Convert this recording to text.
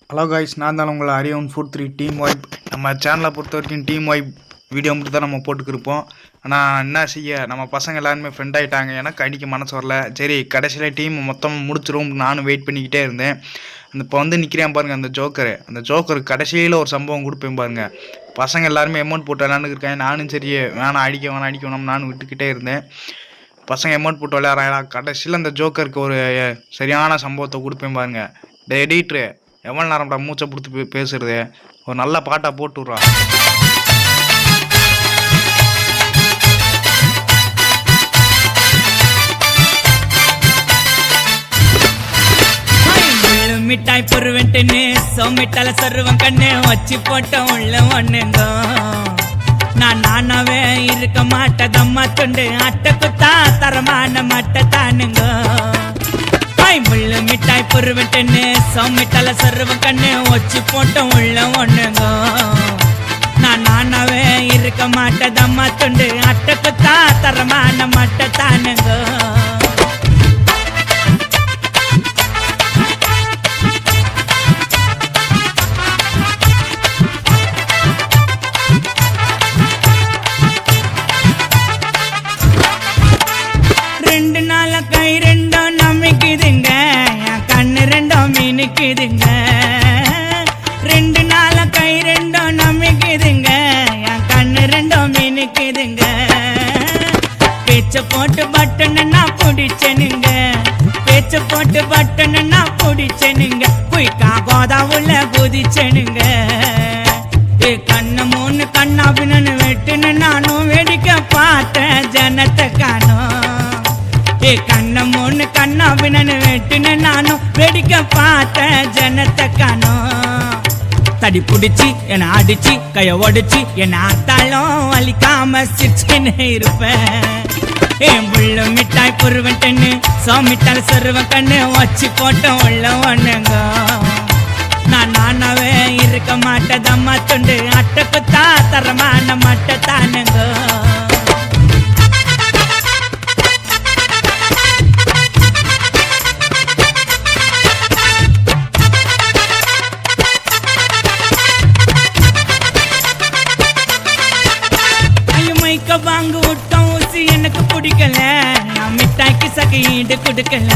Hello guys, நான் தான் உங்களை அரியவன் ஃபுட் 3 டீம் வைப். நம்ம சேனலை பொறுத்த வரைக்கும் டீம் வைப் வீடியோ மட்டும் தான் நம்ம போட்டுக்கிருப்போம். ஆனால் என்ன செய்ய, நம்ம பசங்க எல்லாருமே ஃப்ரெண்ட் ஆகிட்டாங்க. எனக்கு அடிக்க மனசு வரல. சரி, கடைசியில் டீம் மொத்தம் முடிச்சிரும். நானும் வெயிட் பண்ணிக்கிட்டே இருந்தேன். இப்போ நிற்கிறேன் பாருங்கள், அந்த ஜோக்கர் கடைசியில் ஒரு சம்பவம் கொடுப்பேன் பாருங்கள். பசங்க எல்லாருமே அமௌண்ட் போட்டு விளையாண்டுருக்காங்க. நானும் சரி வேணாம், அடிக்கணும் நானும் விட்டுக்கிட்டே இருந்தேன். பசங்க அமௌண்ட் போட்டு விளையாடுறாங்களா, கடைசியில் அந்த ஜோக்கருக்கு ஒரு சரியான சம்பவத்தை கொடுப்பேன் பாருங்கள். எடிட்ரு எவ்வளோ நேரம்டா மூச்சை பிடிச்சி பேசுறது, ஒரு நல்ல பாட்டாக போட்டு விட்றா. மிட்டாய் பொருவன்ட்டுன்னு சோமிட்டால சொருவன் கண்ணு வச்சு போட்ட உள்ள ஒண்ணுங்க. நானாவே இருக்க மாட்டதம்மா துண்டு அட்டை குத்தா தரமான மட்டை தானுங்க. முள்ளு மிட்டாய் பொருவன்ட்டுன்னு சோமிட்டால சொருவன் கண்ணு வச்சு போட்ட உள்ள ஒண்ணுங்க. நானாவே இருக்க மாட்டதம்மா துண்டு அட்டை குத்தா தரமான மட்டை தானுங்க. கை ரெண்டும் நமிக்குதுங்க, என் கண்ணு ரெண்டும் மினுக்குதுங்க. 2 நாள கை ரெண்டும் நமிக்குதுங்க, என் கண்ணு ரெண்டும் மினுக்குதுங்க. பேச்ச போட்டு பட்டன்னு நான் பிடிச்சனுங்க, பேச்ச போட்டு பட்டன்னு நான் பிடிச்சனுங்க. குயிக்கா கோதாவுள்ள குதிச்சனுங்க. கண்ண 3 கண்ணா பின்னு வெட்டுன்னு நானும் வேடிக்கை பார்த்தேன் ஜனத்தை காணோம். கண்ண 3 கண்ணா பின்னு வெட்டுன்னு நானும் வேடிக்கை பார்த்தேன் ஜனத்தை காணோம். தடி பிடிச்சி என்னை அடிச்சு கைய ஒடிச்சு என்ன ஆத்தாலும் வலிக்காம சிரிச்சுன்னு இருப்பேன். என் புள்ள மிட்டாய் பொருவன்ட்டுன்னு சோமிட்டால் சொருவன் கண்ணு வச்சு போட்ட உள்ள ஒண்ணுங்க. நானாவே இருக்க மாட்டதம்மா துண்டு அட்டை குத்தா தரமான மட்டை தானுங்க. வாங்க விட்டோம் ஊசி எனக்கு பிடிக்கல, நான் மிட்டாய்க்கு சகையீடு கொடுக்கல.